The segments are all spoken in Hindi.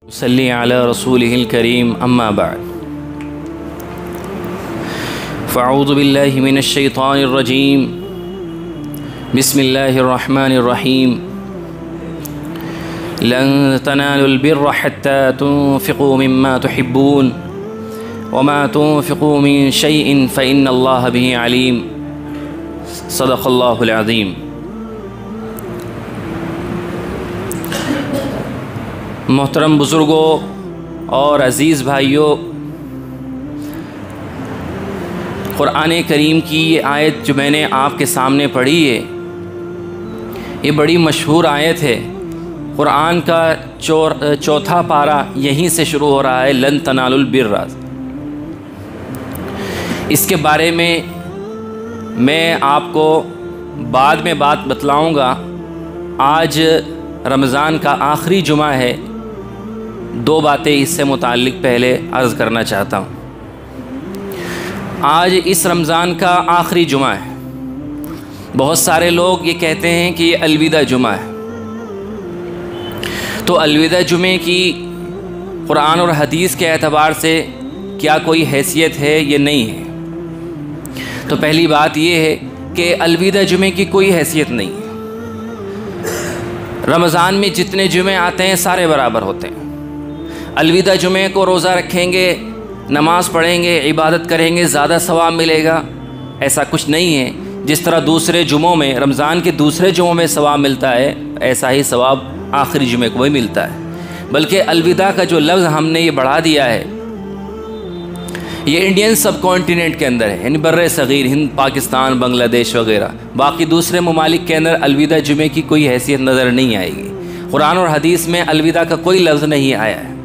सल्ली अला रसूलिहिल करीम अम्मा बाद फ़अऊज़ु बिल्लाहि मिनश शैतानिर रजीम बिस्मिल्लाहिर रहमानिर रहीम लन तनालुल बिर्रा हत्ता तुनफ़िक़ू मिम्मा तुहिब्बून वमा तुनफ़िक़ू मिन शैइन फ़इन्नल्लाह बिही अलीम। सदक़ल्लाहुल अज़ीम। मोहतरम बुज़ुर्गों और अज़ीज़ भाइयों, क़ुरान करीम की ये आयत जो मैंने आपके सामने पढ़ी है, ये बड़ी मशहूर आयत है। क़ुरान का चौथा पारा यहीं से शुरू हो रहा है, लन तनालुल बिर्रा। इसके बारे में मैं आपको बाद में बात बतलाऊँगा। आज रमज़ान का आखिरी जुमा है। दो बातें इससे मुताल्लिक़ पहले अर्ज़ करना चाहता हूँ। आज इस रमज़ान का आखिरी जुमा है। बहुत सारे लोग ये कहते हैं कि ये अलविदा जुमा है। तो अलविदा जुमे की क़ुरान और हदीस के एतबार से क्या कोई हैसियत है, ये नहीं है। तो पहली बात ये है कि अलविदा जुमे की कोई हैसियत नहीं है। रमज़ान में जितने जुमे आते हैं सारे बराबर होते हैं। अलविदा जुमे को रोज़ा रखेंगे, नमाज़ पढ़ेंगे, इबादत करेंगे, ज़्यादा सवाब मिलेगा, ऐसा कुछ नहीं है। जिस तरह दूसरे जुमों में, रमज़ान के दूसरे जुमों में सवाब मिलता है, ऐसा ही सवाब आखिरी जुमे को भी मिलता है। बल्कि अलविदा का जो लफ्ज़ हमने ये बढ़ा दिया है, ये इंडियन सब कॉन्टिनेंट के अंदर है, यानी बर्रे सग़ीर, हिंद, पाकिस्तान, बांग्लादेश वगैरह। बाकी दूसरे ममालिक के अंदर अलविदा जुमे की कोई हैसियत नज़र नहीं आएगी। क़ुरान और हदीस में अलविदा का कोई लफ्ज़ नहीं आया है।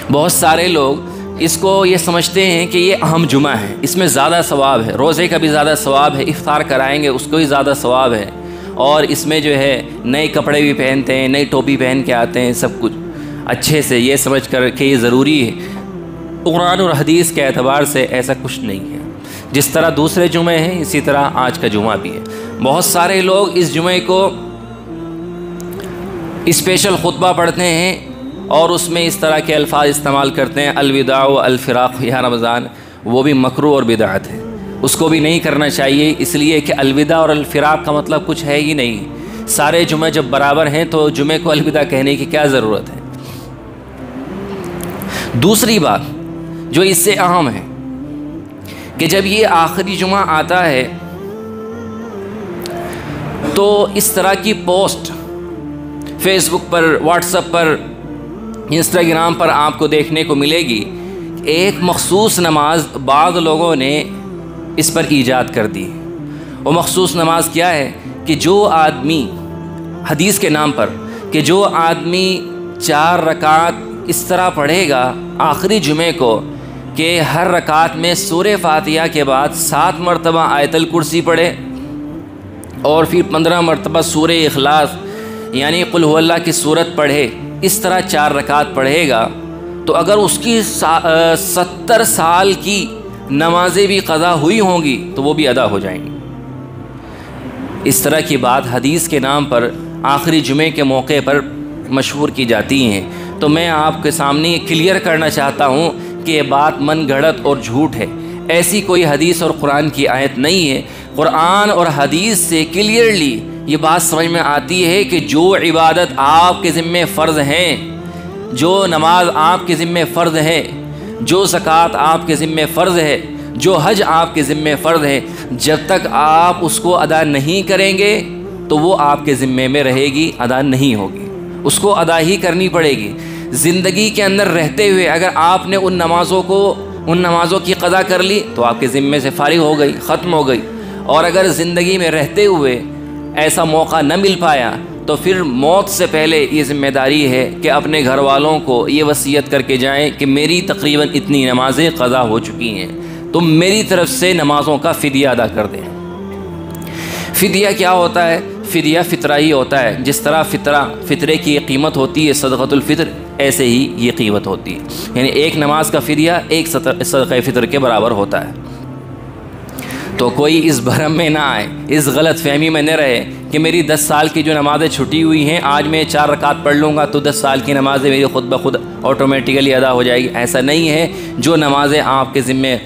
बहुत सारे लोग इसको ये समझते हैं कि ये अहम जुमा है, इसमें ज़्यादा सवाब है, रोज़े का भी ज़्यादा सवाब है, इफ्तार कराएंगे उसको ही ज़्यादा सवाब है, और इसमें जो है नए कपड़े भी पहनते हैं, नई टोपी पहन के आते हैं, सब कुछ अच्छे से ये समझ कर के ये ज़रूरी है। क़ुरान और हदीस के एतबार से ऐसा कुछ नहीं है। जिस तरह दूसरे जुमे हैं, इसी तरह आज का जुमा भी है। बहुत सारे लोग इस जुमे को स्पेशल खुतबा पढ़ते हैं और उसमें इस तरह के अल्फाज इस्तेमाल करते हैं, अलविदा व अलफ़िराक़ या रमज़ान। वो भी मकरूह और बिदअत है, उसको भी नहीं करना चाहिए, इसलिए कि अलविदा और अलफ़िराक़ का मतलब कुछ है ही नहीं। सारे जुमे जब बराबर हैं तो जुमे को अलविदा कहने की क्या ज़रूरत है। दूसरी बात जो इससे अहम है कि जब ये आखिरी जुमा आता है तो इस तरह की पोस्ट फेसबुक पर, व्हाट्सएप पर, इंस्टाग्राम पर आपको देखने को मिलेगी। एक मखसूस नमाज बाद लोगों ने इस पर ईजाद कर दी। वो मखसूस नमाज क्या है कि जो आदमी, हदीस के नाम पर, कि जो आदमी 4 रकात इस तरह पढ़ेगा आखिरी जुमे को कि हर रकात में सूरे फातिहा के बाद 7 मरतबा आयतल कुर्सी पढ़े और फिर 15 मरतबा सूरे इखलास यानी कुल हुवल्लाह की सूरत पढ़े, इस तरह 4 रकात पढ़ेगा, तो अगर उसकी 70 साल की नमाजें भी क़ज़ा हुई होंगी तो वो भी अदा हो जाएंगी। इस तरह की बात हदीस के नाम पर आखिरी जुमे के मौके पर मशहूर की जाती हैं। तो मैं आपके सामने ये क्लियर करना चाहता हूँ कि ये बात मन गढ़ंत और झूठ है। ऐसी कोई हदीस और कुरान की आयत नहीं है। कुरान और हदीस से क्लियरली ये बात समझ में आती है कि जो इबादत आपके ज़िम्मे फ़र्ज़ हैं, जो नमाज आपके ज़िम्मे फ़र्ज़ है, जो ज़कात आपके ज़िम्मे फ़र्ज़ है, जो हज आपके ज़िम्मे फ़र्ज़ है, जब तक आप उसको अदा नहीं करेंगे तो वो आपके ज़िम्मे में रहेगी, अदा नहीं होगी, उसको अदा ही करनी पड़ेगी। ज़िंदगी के अंदर रहते हुए अगर आपने उन नमाज़ों की क़ज़ा कर ली तो आपके ज़िम्मे से फ़ारिग़ हो गई, ख़त्म हो गई। और अगर ज़िंदगी में रहते हुए ऐसा मौका न मिल पाया तो फिर मौत से पहले ये ज़िम्मेदारी है कि अपने घर वालों को ये वसीयत करके जाएं कि मेरी तकरीबन इतनी नमाज़ें क़ज़ा हो चुकी हैं, तो मेरी तरफ़ से नमाज़ों का फ़िदिया अदा कर दें। फ़िदिया क्या होता है? फ़िदिया फ़ितरा ही होता है। जिस तरह फ़ितरे की कीमत होती है सदक़तुल फ़ितर, ऐसे ही ये कीमत होती है। यानी एक नमाज का फ़िदिया एक सदक़े फ़ितर के बराबर होता है। तो कोई इस भरम में ना आए, इस गलत फहमी में न रहे कि मेरी 10 साल की जो नमाज़ें छुटी हुई हैं, आज मैं 4 रकात पढ़ लूँगा तो 10 साल की नमाज़ें मेरी ख़ुद ब खुद ऑटोमेटिकली अदा हो जाएगी। ऐसा नहीं है। जो नमाज़ें आपके ज़िम्मे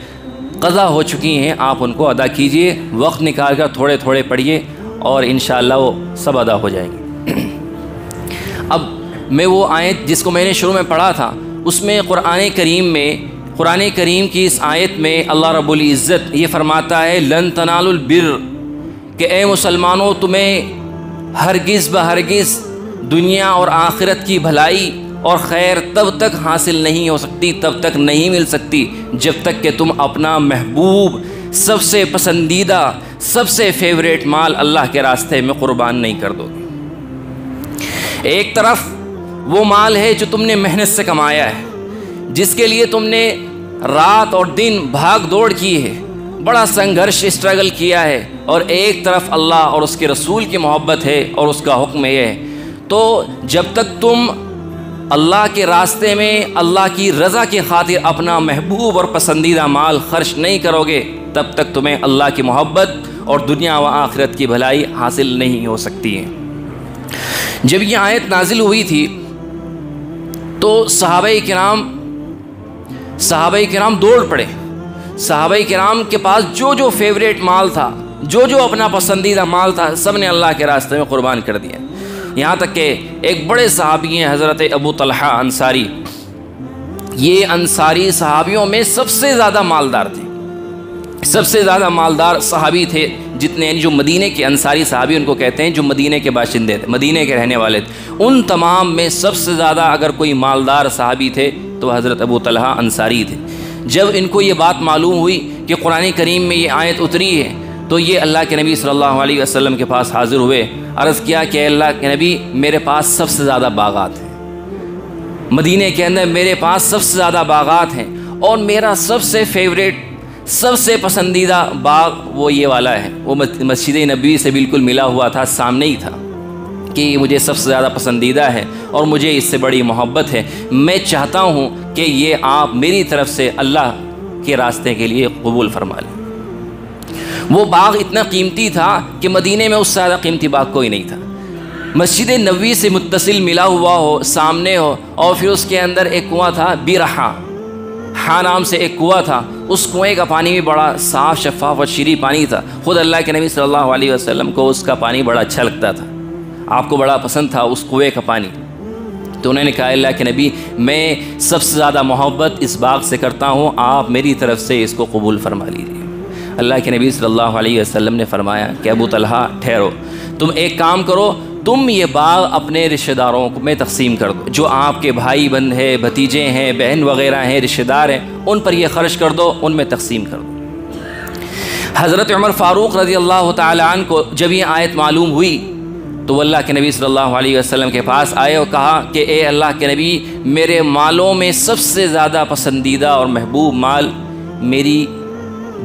क़ज़ा हो चुकी हैं आप उनको अदा कीजिए, वक्त निकाल कर थोड़े थोड़े पढ़िए और इंशाअल्लाह वो सब अदा हो जाएंगी। अब मैं वो आयत जिसको मैंने शुरू में पढ़ा था, उसमें कुरान करीम की इस आयत में अल्लाह रब्बुल इज़्ज़त ये फरमाता है, लन तनालुल बिर्र, कि ए मुसलमानों तुम्हें हरगिज़ बहरगिज़ दुनिया और आखिरत की भलाई और ख़ैर तब तक हासिल नहीं हो सकती, तब तक नहीं मिल सकती जब तक कि तुम अपना महबूब, सबसे पसंदीदा, सबसे फेवरेट माल अल्लाह के रास्ते में क़ुरबान नहीं कर दोगे। एक तरफ वो माल है जो तुमने मेहनत से कमाया है, जिसके लिए तुमने रात और दिन भाग दौड़ की है, बड़ा संघर्ष स्ट्रगल किया है, और एक तरफ अल्लाह और उसके रसूल की मोहब्बत है और उसका हुक्म है। तो जब तक तुम अल्लाह के रास्ते में अल्लाह की रज़ा की खातिर अपना महबूब और पसंदीदा माल खर्च नहीं करोगे, तब तक तुम्हें अल्लाह की मोहब्बत और दुनिया व आखिरत की भलाई हासिल नहीं हो सकती है। जब ये आयत नाजिल हुई थी तो सहाबाए किराम दौड़ पड़े। सहाबाए किराम के पास जो जो फेवरेट माल था, जो जो अपना पसंदीदा माल था, सब ने अल्लाह के रास्ते में क़ुरबान कर दिया। यहाँ तक कि एक बड़े सहाबी हैं हज़रत अबू तलहा अंसारी, ये अंसारी सहाबियों में सबसे ज़्यादा मालदार थे, सबसे ज़्यादा मालदार सहाबी थे जितने, जो मदीने के अंसारी सहाबी उनको कहते हैं, जो मदीने के बाशिंदे थे, मदीने के रहने वाले थे। उन तमाम में सबसे ज़्यादा अगर कोई मालदार सहाबी थे तो हज़रत अबू तलहा अंसारी थे। जब इनको ये बात मालूम हुई कि कुरान करीम में ये आयत उतरी है, तो ये अल्लाह के नबी सल्लल्लाहु अलैहि वसल्लम के पास हाज़िर हुए। अर्ज़ किया कि अल्लाह के नबी, मेरे पास सबसे ज़्यादा बागात हैं, मदीने के अंदर मेरे पास सबसे ज़्यादा बागात हैं, और मेरा सबसे फेवरेट, सबसे पसंदीदा बाग वो ये वाला है। वो मस्जिद नबी से बिल्कुल मिला हुआ था, सामने ही था, कि ये मुझे सबसे ज़्यादा पसंदीदा है और मुझे इससे बड़ी मोहब्बत है। मैं चाहता हूँ कि ये आप मेरी तरफ से अल्लाह के रास्ते के लिए कबूल फरमा लें। वो बाग इतना कीमती था कि मदीने में उससे ज़्यादा कीमती बाग कोई नहीं था। मस्जिद नबवी से मुत्तसिल मिला हुआ हो, सामने हो, और फिर उसके अंदर एक कुआं था, बिरहा हाँ नाम से एक कुआं था। उस कुएं का पानी भी बड़ा साफ़, शफ़ाफ़ और शीरी पानी था। ख़ुद अल्लाह के नबी सल्लल्लाहु अलैहि वसल्लम को उसका पानी बड़ा अच्छा लगता था, आपको बड़ा पसंद था उस कुएं का पानी। तो उन्होंने कहा, अल्लाह के नबी, मैं सबसे ज़्यादा मोहब्बत इस बाग से करता हूँ, आप मेरी तरफ से इसको कबूल फरमा लीजिए। अल्लाह के नबी सल्लल्लाहु अलैहि वसल्लम ने फरमाया कि अबू तलहा ठहरो, तुम एक काम करो, तुम ये बाग अपने रिश्तेदारों में तकसीम कर दो, जो आपके भाई बंद हैं, भतीजे हैं, बहन वगैरह हैं, रिश्तेदार हैं, उन पर यह ख़र्च कर दो, उनमें तकसीम कर दो। हज़रत उमर फ़ारूक़ रज़ी अल्लाह तआला अन्हु को जब ये आयत मालूम हुई तो अल्लाह के नबी सल्लल्लाहु अलैहि वसल्लम के पास आए और कहा कि ए अल्लाह के नबी, मेरे मालों में सबसे ज़्यादा पसंदीदा और महबूब माल मेरी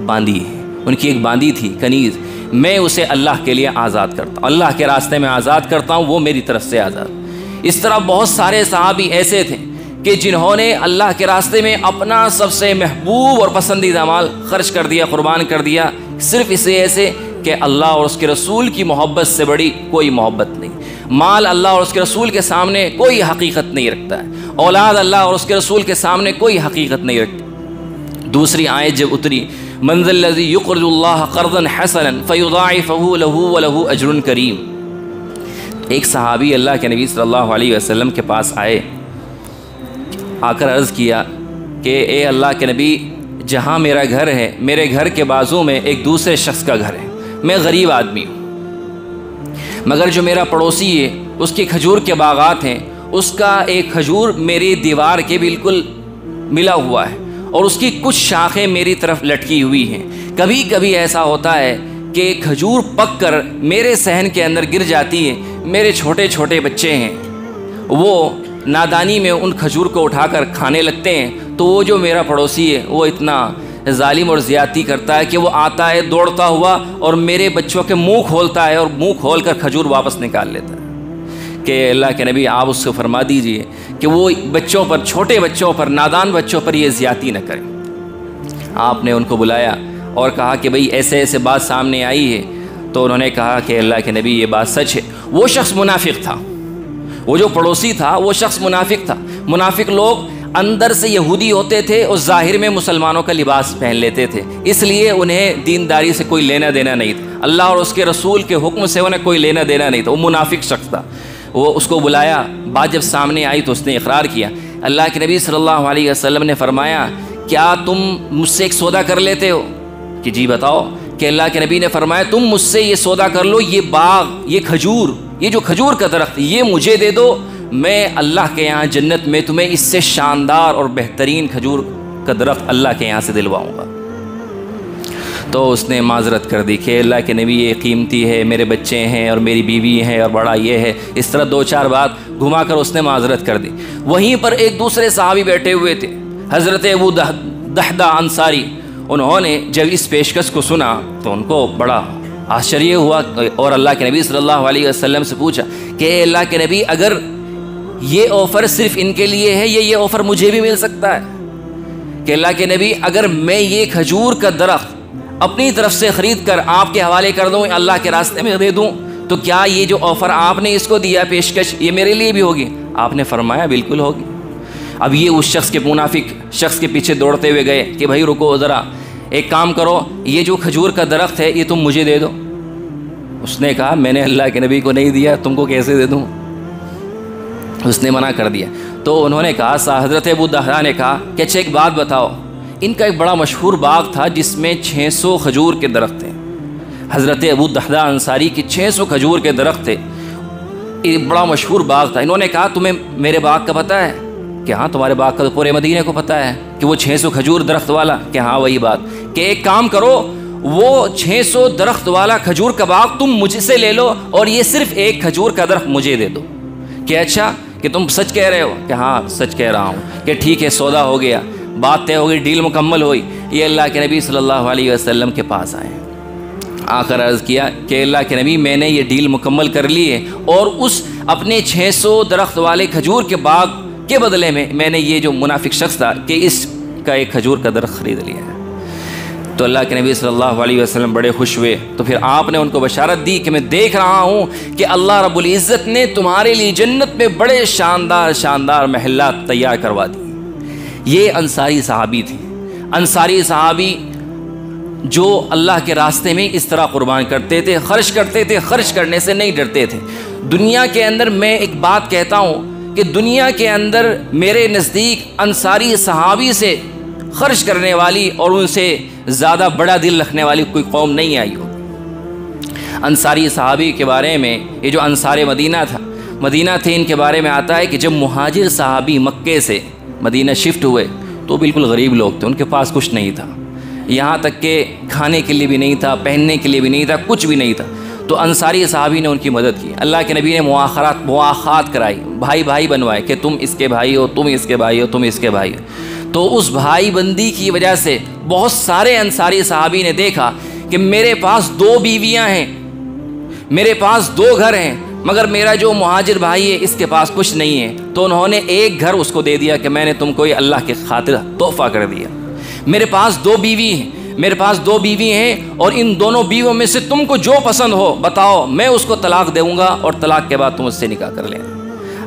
बांदी है। उनकी एक बांदी थी, कनीज़, मैं उसे अल्लाह के लिए आज़ाद करता हूँ, अल्लाह के रास्ते में आज़ाद करता हूँ, वो मेरी तरफ से आज़ाद। इस तरह बहुत सारे सहाबी ऐसे थे कि जिन्होंने अल्लाह के रास्ते में अपना सबसे महबूब और पसंदीदा माल खर्च कर दिया, क़ुरबान कर दिया, सिर्फ़ इसे ऐसे कि अल्लाह और उसके रसूल की मोहब्बत से बड़ी कोई मोहब्बत नहीं। माल अल्लाह और उसके रसूल के सामने कोई हकीकत नहीं रखता है, औलाद अल्लाह और उसके रसूल के सामने कोई हकीकत नहीं रखती। दूसरी आयत जब उतरी, मंज़िल्लज़ी युक़रिज़ुल्लाह क़र्ज़न हसनन फ़युज़ाइफ़हु लहू व लहू अज्रुन करीम। एक सहाबी अल्लाह के नबी सल्लल्लाहु अलैहि वसल्लम के पास आए, आकर अर्ज़ किया कि ए अल्लाह के नबी, जहाँ मेरा घर है, मेरे घर के बाजू में एक दूसरे शख्स का घर है, मैं गरीब आदमी हूँ, मगर जो मेरा पड़ोसी है उसके खजूर के बागात हैं, उसका एक खजूर मेरी दीवार के बिल्कुल मिला हुआ है और उसकी कुछ शाखें मेरी तरफ लटकी हुई हैं। कभी कभी ऐसा होता है कि खजूर पक कर मेरे सहन के अंदर गिर जाती है, मेरे छोटे छोटे बच्चे हैं, वो नादानी में उन खजूर को उठाकर खाने लगते हैं, तो वो जो मेरा पड़ोसी है वो इतना जालिम और ज़्यादती करता है कि वो आता है दौड़ता हुआ और मेरे बच्चों के मुंह खोलता है और मुंह खोल कर खजूर वापस निकाल लेता है। कि अल्लाह के नबी, आप उससे फरमा दीजिए कि वो बच्चों पर, छोटे बच्चों पर, नादान बच्चों पर ये ज़्यादती न करें। आपने उनको बुलाया और कहा कि भाई ऐसे ऐसे बात सामने आई है, तो उन्होंने कहा कि अल्लाह के नबी ये बात सच है। वो शख्स मुनाफिक था, वो जो पड़ोसी था वो शख्स मुनाफिक था। मुनाफिक लोग अंदर से यहूदी होते थे और ज़ाहिर में मुसलमानों का लिबास पहन लेते थे, इसलिए उन्हें दीनदारी से कोई लेना देना नहीं था। अल्लाह और उसके रसूल के हुक्म से उन्हें कोई लेना देना नहीं था। वो मुनाफिक शख्स था। वो उसको बुलाया, बात जब सामने आई तो उसने इकरार किया। अल्लाह के नबी सल्लल्लाहु अलैहि वसल्लम ने फरमाया, क्या तुम मुझसे एक सौदा कर लेते हो? कि जी बताओ। कि अल्लाह के नबी ने फरमाया, तुम मुझसे ये सौदा कर लो, ये बाग, ये खजूर, ये जो खजूर का दरख्त, ये मुझे दे दो, मैं अल्लाह के यहाँ जन्नत में तुम्हें इससे शानदार और बेहतरीन खजूर का दरख्त अल्लाह के यहाँ से दिलवाऊँगा। तो उसने माजरत कर दी कि अल्लाह के नबी ये कीमती है, मेरे बच्चे हैं और मेरी बीवी है और बड़ा ये है। इस तरह 2-4 बात घुमा कर उसने माजरत कर दी। वहीं पर एक दूसरे सहाबी बैठे हुए थे, हज़रत अबू दहदा अंसारी। उन्होंने जब इस पेशकश को सुना तो उनको बड़ा आश्चर्य हुआ और अल्लाह के नबी सल्लल्लाहु अलैहि वसल्लम से पूछा कि अल्लाह के नबी, अगर ये ऑफ़र सिर्फ़ इनके लिए है, ये ऑफ़र मुझे भी मिल सकता है? कि अल्लाह के नबी, अगर मैं ये खजूर का दरख्त अपनी तरफ से ख़रीद कर आपके हवाले कर दूँ, अल्लाह के रास्ते में दे दूँ, तो क्या ये जो ऑफ़र आपने इसको दिया पेशकश, ये मेरे लिए भी होगी? आपने फरमाया बिल्कुल होगी। अब ये उस शख्स के मुनाफिक शख्स के पीछे दौड़ते हुए गए कि भाई रुको ज़रा, एक काम करो, ये जो खजूर का दरख्त है ये तुम मुझे दे दो। उसने कहा, मैंने अल्लाह के नबी को नहीं दिया, तुमको कैसे दे दूँ? उसने मना कर दिया। तो उन्होंने कहा, हज़रत अबू दहदा ने कहा कि अच्छा एक बात बताओ, इनका एक बड़ा मशहूर बाग था जिसमें 600 खजूर के दरख्त थे। हज़रत अबू दहदा अंसारी की 600 खजूर के दरख्त थे, एक बड़ा मशहूर बाग था। इन्होंने कहा, तुम्हें मेरे बाग का पता है? कि हाँ, तुम्हारे बाग का तो पूरे मदीने को पता है कि वो 600 खजूर दरख्त वाला। कि हाँ वही बात। कि एक काम करो, वो 600 दरख्त वाला खजूर का बाग तुम मुझसे ले लो और ये सिर्फ़ एक खजूर का दरख्त मुझे दे दो। कि अच्छा, कि तुम सच कह रहे हो? कि हाँ सच कह रहा हूँ। कि ठीक है, सौदा हो गया, बात तय हो गई, डील मुकम्मल हुई। ये अल्लाह के नबी सल्लल्लाहु अलैहि वसल्लम के पास आए, आकर अर्ज़ किया कि अल्लाह के नबी, मैंने ये डील मुकम्मल कर ली है और उस अपने 600 दरख्त वाले खजूर के बाग के बदले में मैंने ये जो मुनाफिक शख्स था कि इसका एक खजूर का दरख्त ख़रीद लिया है। तो अल्लाह के नबी सल्लल्लाहु अलैहि वसल्लम बड़े खुश हुए। तो फिर आपने उनको बशारत दी कि मैं देख रहा हूँ कि अल्लाह रब्बुल इज़्ज़त ने तुम्हारे लिए जन्नत में बड़े शानदार शानदार महलात तैयार करवा दी। ये अंसारी सहाबी थे, अंसारी सहाबी जो अल्लाह के रास्ते में इस तरह कुर्बान करते थे, खर्च करते थे, खर्च करने से नहीं डरते थे। दुनिया के अंदर मैं एक बात कहता हूँ कि दुनिया के अंदर मेरे नज़दीक अंसारी सहाबी से खर्च करने वाली और उनसे ज़्यादा बड़ा दिल रखने वाली कोई कौम नहीं आई हो। अंसारी सहाबी के बारे में, ये जो अंसार मदीना थे, इनके बारे में आता है कि जब मुहाजिर सहाबी मक्के से मदीना शिफ्ट हुए तो बिल्कुल गरीब लोग थे, उनके पास कुछ नहीं था, यहाँ तक कि खाने के लिए भी नहीं था, पहनने के लिए भी नहीं था, कुछ भी नहीं था। तो अंसारी सहाबी ने उनकी मदद की। अल्लाह के नबी ने मुआखात कराई, भाई भाई बनवाए कि तुम इसके भाई हो, तुम इसके भाई हो, तुम इसके भाई हो। तो उस भाई बंदी की वजह से बहुत सारे अंसारी सहाबी ने देखा कि मेरे पास 2 बीवियां हैं, मेरे पास 2 घर हैं, मगर मेरा जो मुहाजिर भाई है इसके पास कुछ नहीं है। तो उन्होंने एक घर उसको दे दिया कि मैंने तुमको ये अल्लाह के खातिर तोहफ़ा कर दिया। मेरे पास 2 बीवी हैं, मेरे पास 2 बीवी हैं और इन दोनों बीवियों में से तुमको जो पसंद हो बताओ, मैं उसको तलाक दूँगा और तलाक के बाद तुम उससे निकाह कर लेना।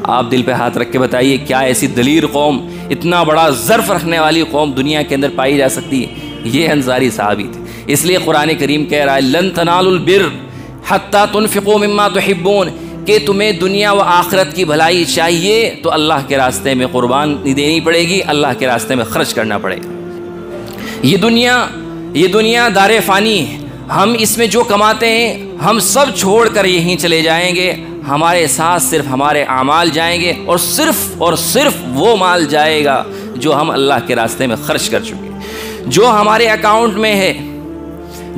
आप दिल पे हाथ रख के बताइए, क्या ऐसी दलीर कौम, इतना बड़ा ज़र्फ़ रखने वाली कौम दुनिया के अंदर पाई जा सकती है? ये अंसारी सहाबी थे। इसलिए कुरान करीम कह रहा है, लन तनालुल बिर हत्ता तुनफ़िक़ू मिम्मा तुहिब्बून, कि तुम्हें दुनिया व आखिरत की भलाई चाहिए तो अल्लाह के रास्ते में कुर्बानी देनी पड़ेगी, अल्लाह के रास्ते में ख़र्च करना पड़ेगा। ये दुनिया दारे फ़ानी है, हम इसमें जो कमाते हैं हम सब छोड़ कर यहीं चले जाएंगे, हमारे साथ सिर्फ हमारे आमाल जाएंगे और सिर्फ वो माल जाएगा जो हम अल्लाह के रास्ते में ख़र्च कर चुके। जो हमारे अकाउंट में है,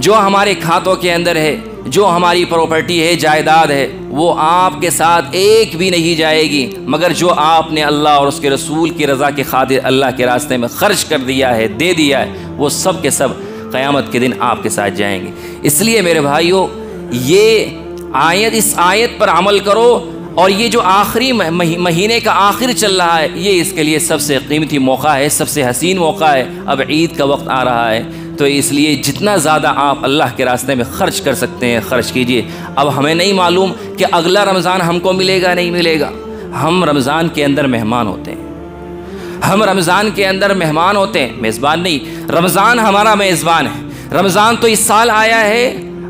जो हमारे खातों के अंदर है, जो हमारी प्रॉपर्टी है, जायदाद है, वो आपके साथ एक भी नहीं जाएगी, मगर जो आपने अल्लाह और उसके रसूल की रज़ा के खातिर अल्लाह के रास्ते में ख़र्च कर दिया है, दे दिया है, वो सब के सब क़यामत के दिन आपके साथ जाएंगे। इसलिए मेरे भाइयों, इस आयत पर अमल करो और ये जो आखिरी महीने का आखिर चल रहा है, ये इसके लिए सबसे कीमती मौका है, सबसे हसीन मौका है। अब ईद का वक्त आ रहा है तो इसलिए जितना ज़्यादा आप अल्लाह के रास्ते में ख़र्च कर सकते हैं ख़र्च कीजिए। अब हमें नहीं मालूम कि अगला रमज़ान हमको मिलेगा नहीं मिलेगा। हम रमज़ान के अंदर मेहमान होते हैं, हम रमज़ान के अंदर मेहमान होते हैं, मेज़बान नहीं। रमज़ान हमारा मेज़बान है। रमज़ान तो इस साल आया है,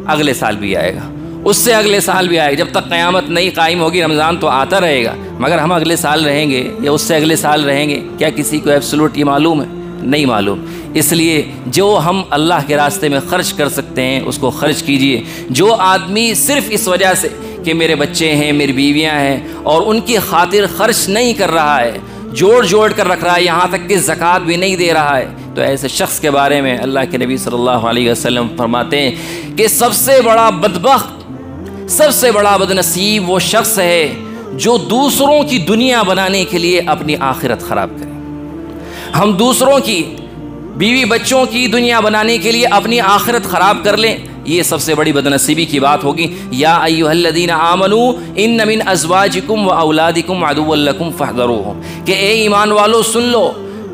अगले साल भी आएगा, उससे अगले साल भी आएगा। जब तक क़यामत नहीं कायम होगी रमज़ान तो आता रहेगा, मगर हम अगले साल रहेंगे या उससे अगले साल रहेंगे, क्या किसी को एब्सोल्यूट ये मालूम है? नहीं मालूम। इसलिए जो हम अल्लाह के रास्ते में ख़र्च कर सकते हैं उसको ख़र्च कीजिए। जो आदमी सिर्फ़ इस वजह से कि मेरे बच्चे हैं, मेरी बीवियां हैं, और उनकी खातिर ख़र्च नहीं कर रहा है, जोड़ जोड़ कर रख रहा है, यहाँ तक कि ज़कात भी नहीं दे रहा है, तो ऐसे शख्स के बारे में अल्लाह के नबी सल्लल्लाहु अलैहि वसल्लम फरमाते हैं कि सबसे बड़ा बदबख्त, सबसे बड़ा बदनसीब वो शख्स है जो दूसरों की दुनिया बनाने के लिए अपनी आखिरत ख़राब करे। हम दूसरों की बीवी बच्चों की दुनिया बनाने के लिए अपनी आखिरत ख़राब कर लें, ये सबसे बड़ी बदनसीबी की बात होगी। या अय्युहल्लज़ीना आमनू इन्न मिन अज़वाजिकुम व औलादिकुम अदुव्वल लकुम फ़हज़रूहुम, कि ए ईमान वालों सुन लो,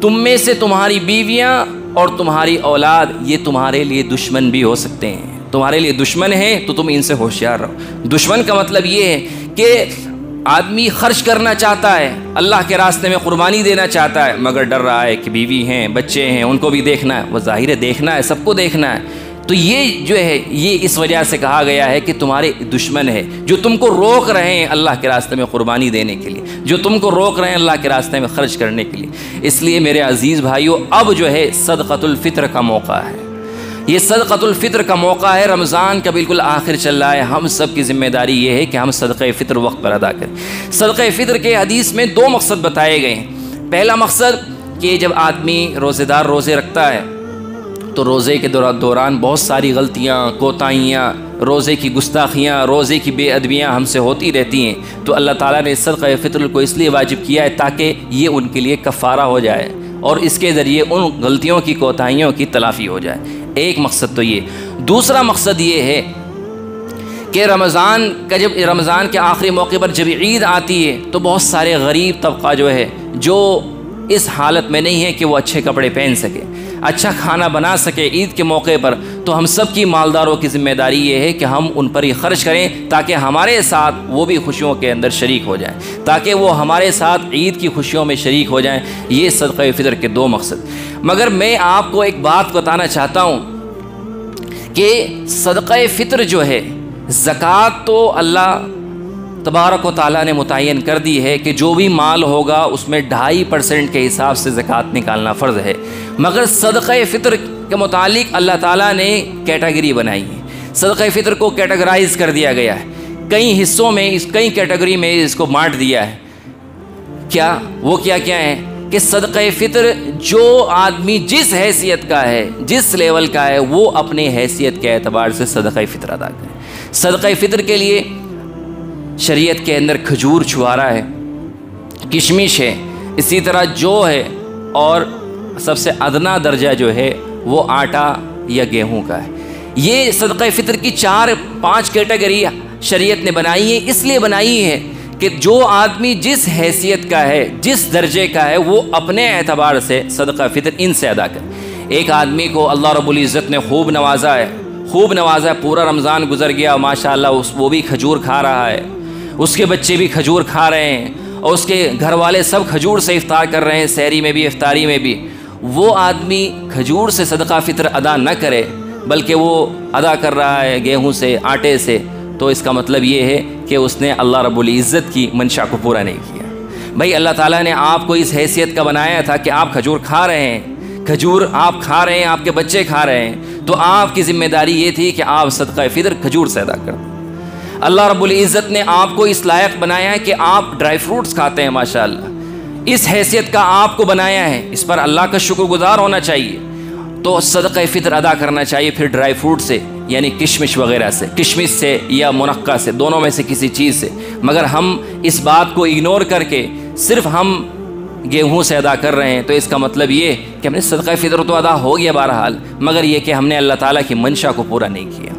तुम में से तुम्हारी बीवियाँ और तुम्हारी औलाद ये तुम्हारे लिए दुश्मन भी हो सकते हैं। तुम्हारे लिए दुश्मन है तो तुम इनसे होशियार रहो। दुश्मन का मतलब ये है कि आदमी खर्च करना चाहता है, अल्लाह के रास्ते में कुर्बानी देना चाहता है, मगर डर रहा है कि बीवी हैं, बच्चे हैं, उनको भी देखना है। वह ज़ाहिर है देखना है, सबको देखना है। तो ये जो है ये इस वजह से कहा गया है कि तुम्हारे दुश्मन है जो तुमको रोक रहे हैं अल्लाह के रास्ते में कुर्बानी देने के लिए, जो तुमको रोक रहे हैं अल्लाह के रास्ते में ख़र्च करने के लिए। इसलिए मेरे अज़ीज़ भाइयों, अब जो है सदक़तुल फ़ित्र का मौका है। ये सदक़तुल फ़ित्र का मौका है। रमज़ान का बिल्कुल आखिर चल रहा है। हम सब की ज़िम्मेदारी ये है कि हम सदक़े फ़ित्र वक्त पर अदा करें। सदक़े फ़ित्र के हदीस में दो मकसद बताए गए हैं। पहला मकसद कि जब आदमी रोज़ेदार रोज़े रखता है तो रोज़े के दौरान बहुत सारी गलतियाँ, कोताहियाँ, रोज़े की गुस्ताखियाँ, रोज़े की बेअदबियाँ हमसे होती रहती हैं। तो अल्लाह ताला ने सदक़े फ़ित्र को इसलिए वाजिब किया है ताकि ये उनके लिए कफ़ारा हो जाए और इसके ज़रिए उन गलतियों की, कोताहियों की तलाफ़ी हो जाए। एक मकसद तो ये। दूसरा मकसद ये है कि रमज़ान के आखिरी मौके पर जब ईद आती है तो बहुत सारे गरीब तबका जो है, जो इस हालत में नहीं है कि वो अच्छे कपड़े पहन सके, अच्छा खाना बना सके ईद के मौके पर, तो हम सब की मालदारों की ज़िम्मेदारी ये है कि हम उन पर ही ख़र्च करें ताकि हमारे साथ वो भी खुशियों के अंदर शरीक हो जाएं, ताकि वो हमारे साथ ईद की खुशियों में शरीक हो जाएं। ये सदक़े फ़ित्र के दो मकसद। मगर मैं आपको एक बात बताना चाहता हूँ कि सदक़े फ़ित्र जो है, ज़कात तो अल्लाह तबारक व तआला ने मुतय्यन कर दी है कि जो भी माल होगा उसमें 2.5% के हिसाब से ज़कात निकालना फ़र्ज़ है। मगर सदक़े फ़ित्र के मुतालिक अल्लाह ताला ने कैटेगरी बनाई है। सदक़े फ़ित्र को कैटेगराइज़ कर दिया गया है, कई हिस्सों में, कई कैटेगरी में इसको बांट दिया है। क्या वो क्या क्या है कि सदक़े फ़ित्र जो आदमी जिस हैसियत का है, जिस लेवल का है, वो अपने हैसियत के एतबार से सदक़े फ़ित्र अदा करे। सदक़े फ़ित्र के लिए शरीयत के अंदर खजूर छुआरा है, किशमिश है, इसी तरह जौ है, और सबसे अदना दर्जा जो है वो आटा या गेहूं का है। ये सदक़े फ़ित्र की 4-5 कैटेगरी शरीयत ने बनाई है। इसलिए बनाई है कि जो आदमी जिस हैसियत का है, जिस दर्जे का है, वो अपने एतबार से सदक़ा फ़ित्र इनसे अदा करे। एक आदमी को अल्लाह रब्बुल इज़्ज़त ने खूब नवाजा है, खूब नवाजा है, पूरा रमज़ान गुजर गया, माशाअल्लाह वो भी खजूर खा रहा है, उसके बच्चे भी खजूर खा रहे हैं, और उसके घर वाले सब खजूर से इफ्तार कर रहे हैं, सहरी में भी, इफ्तारी में भी। वो आदमी खजूर से सदक़ा फ़ित्र अदा न करे बल्कि वो अदा कर रहा है गेहूं से, आटे से, तो इसका मतलब ये है कि उसने अल्लाह रब्बुल इज़्ज़त की मंशा को पूरा नहीं किया। भाई अल्लाह ताला ने आपको इस हैसियत का बनाया था कि आप खजूर खा रहे हैं, खजूर आप खा रहे हैं, आपके बच्चे खा रहे हैं, तो आपकी ज़िम्मेदारी ये थी कि आप सदक़ा फ़ित्र खजूर से अदा कर। अल्लाह रब्बुल इज़्ज़त ने आपको इस लायक बनाया है कि आप ड्राई फ्रूट्स खाते हैं, माशाअल्लाह, इस हैसियत का आपको बनाया है, इस पर अल्लाह का शुक्रगुज़ार होना चाहिए। तो सदक़े फ़ित्र अदा करना चाहिए फिर ड्राई फ्रूट से, यानी किशमिश वगैरह से, किशमिश से या मुनक्का से, दोनों में से किसी चीज़ से। मगर हम इस बात को इग्नोर करके सिर्फ हम गेहूं से अदा कर रहे हैं, तो इसका मतलब ये कि हमने सदक़े फ़ित्र तो अदा हो गया बहरहाल, मगर ये कि हमने अल्लाह ताला की मंशा को पूरा नहीं किया।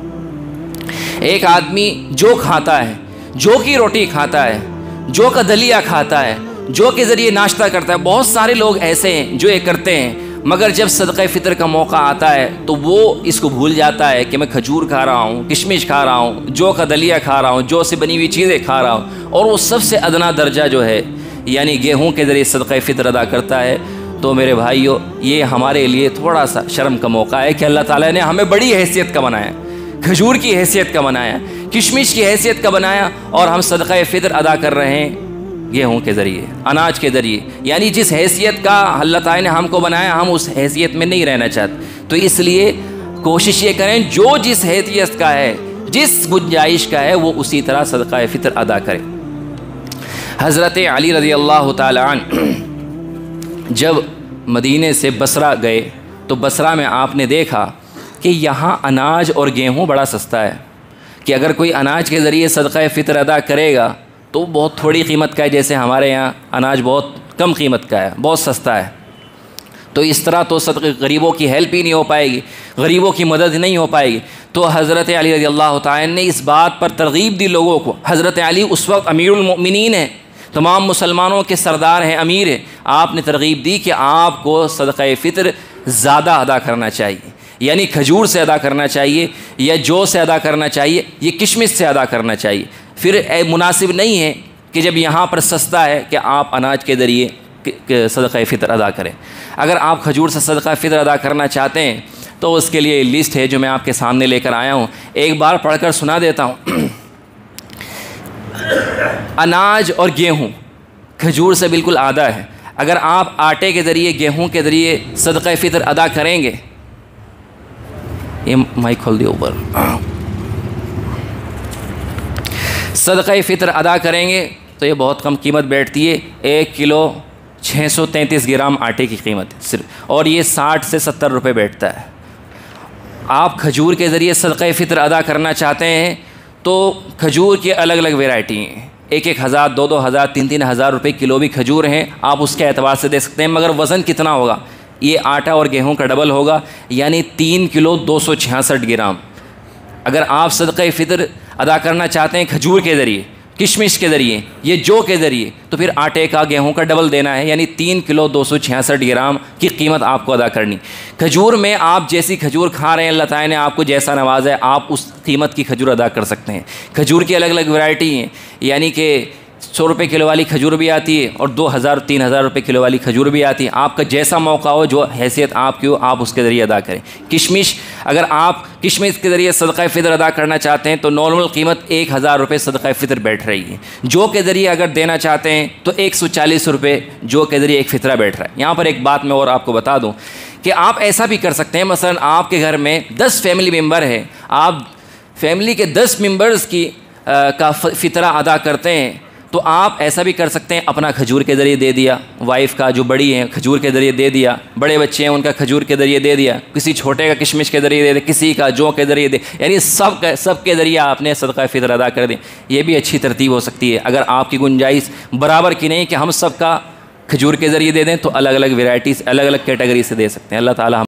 एक आदमी जो खाता है, जो की रोटी खाता है, जो का दलिया खाता है, जो के ज़रिए नाश्ता करता है, बहुत सारे लोग ऐसे हैं जो ये करते हैं, मगर जब सदक़ा फ़ितर का मौका आता है तो वो इसको भूल जाता है कि मैं खजूर खा रहा हूँ, किशमिश खा रहा हूँ, जौ का दलिया खा रहा हूँ, जौ से बनी हुई चीज़ें खा रहा हूँ, और वो सबसे अदना दर्जा जो है यानी गेहूँ के ज़रिए सदक़ा फ़ितर अदा करता है। तो मेरे भाइयों, ये हमारे लिए थोड़ा सा शर्म का मौका है कि अल्लाह ताला ने हमें बड़ी हैसियत का बनाया, खजूर की हैसियत का बनाया, किशमिश की हैसियत का बनाया, और हम सदक़ा फ़ितर अदा कर रहे हैं गेहूँ के ज़रिए, अनाज के ज़रिए। यानी जिस हैसियत का अल्लाह ताला ने हमको बनाया, हम उस हैसियत में नहीं रहना चाहते। तो इसलिए कोशिश ये करें, जो जिस हैसियत का है, जिस गुंजाइश का है, वो उसी तरह सदक़ा फ़ितर अदा करें। हज़रत अली रज़ी अल्लाह ताला अन्हु जब मदीने से बसरा गए तो बसरा में आपने देखा कि यहाँ अनाज और गेहूँ बड़ा सस्ता है, कि अगर कोई अनाज के ज़रिए सदक़ा फ़ितर अदा करेगा तो बहुत थोड़ी कीमत का है, जैसे हमारे यहाँ अनाज बहुत कम कीमत का है, बहुत सस्ता है। तो इस तरह तो सदक़े गरीबों की हेल्प ही नहीं हो पाएगी, गरीबों की मदद नहीं हो पाएगी। तो हज़रत अली रज़ी अल्लाह तआला ने इस बात पर तरग़ीब दी लोगों को। हज़रत अली उस वक्त अमीरुल मोमिनीन हैं, तमाम मुसलमानों के सरदार हैं, अमीर हैं। आपने तरग़ीब दी कि आपको सदक़ा फ़ितर ज़्यादा अदा करना चाहिए, यानी खजूर से अदा करना चाहिए, या जौ से अदा करना चाहिए, ये किशमिश से अदा करना चाहिए। फिर मुनासिब नहीं है कि जब यहाँ पर सस्ता है कि आप अनाज के ज़रिए सदक़ा फ़ितर अदा करें। अगर आप खजूर से सदक़ा फ़ितर अदा करना चाहते हैं तो उसके लिए लिस्ट है जो मैं आपके सामने लेकर आया हूँ, एक बार पढ़कर सुना देता हूँ। अनाज और गेहूँ खजूर से बिल्कुल आधा है। अगर आप आटे के ज़रिए, गेहूँ के ज़रिए सदक़ा फ़ितर अदा करेंगे, ये माइक खोल दिया ऊपर, सदक़ा फ़ितर अदा करेंगे तो ये बहुत कम कीमत बैठती है। 1 किलो 633 ग्राम आटे की कीमत सिर्फ, और ये 60 से 70 रुपये बैठता है। आप खजूर के ज़रिए सदक़ा फ़ितर अदा करना चाहते हैं तो खजूर की अलग अलग वैरायटी हैं, 1-1 हज़ार, 2-2 हज़ार, 3-3 हज़ार रुपये किलो भी खजूर हैं, आप उसके एतबार से दे सकते हैं। मगर वज़न कितना होगा? ये आटा और गेहूँ का डबल होगा, यानी 3 किलो 266 ग्राम। अगर आप सदक़ा फ़ितर अदा करना चाहते हैं खजूर के ज़रिए, किशमिश के ज़रिए, ये जौ के ज़रिए, तो फिर आटे का, गेहूं का डबल देना है, यानी 3 किलो 266 ग्राम की कीमत आपको अदा करनी। खजूर में आप जैसी खजूर खा रहे हैं, अल्लाह ताला ने आपको जैसा नवाज़ा है, आप उस कीमत की खजूर अदा कर सकते हैं। खजूर की अलग अलग वैरायटी हैं, यानी कि 100 रुपये किलो वाली खजूर भी आती है और 2000-3000 रुपये किलो वाली खजूर भी आती है। आपका जैसा मौका हो, जो हैसियत आपकी हो, आप उसके ज़रिए अदा करें। किशमिश, अगर आप किशमिश के ज़रिए सदक़ा फ़ितर अदा करना चाहते हैं तो नॉर्मल कीमत 1000 रुपये सदक़ा फ़ितर बैठ रही है। जौ के ज़रिए अगर देना चाहते हैं तो 140 रुपये जौ के ज़रिए एक फ़ितरा बैठ रहा है। यहाँ पर एक बात मैं और आपको बता दूँ कि आप ऐसा भी कर सकते हैं, मसलन आपके घर में 10 फैमिली मेम्बर हैं, आप फैमिली के 10 मेम्बर्स की का फ़ितरा अदा करते हैं, तो आप ऐसा भी कर सकते हैं, अपना खजूर के ज़रिए दे दिया, वाइफ का जो बड़ी है खजूर के ज़रिए दे दिया, बड़े बच्चे हैं उनका खजूर के ज़रिए दे दिया, किसी छोटे का किशमिश के ज़रिए दे दिया, किसी का जौ के ज़रिए दे, यानी सब के ज़रिए आपने सदक़ा फ़ितर अदा कर दें। ये भी अच्छी तरतीब हो सकती है। अगर आपकी गुंजाइश बराबर की नहीं कि हम सब का खजूर के ज़रिए दे दें, तो अलग अलग वेराइटीज़, अलग अलग कैटेगरी से दे सकते हैं। अल्लाह ताला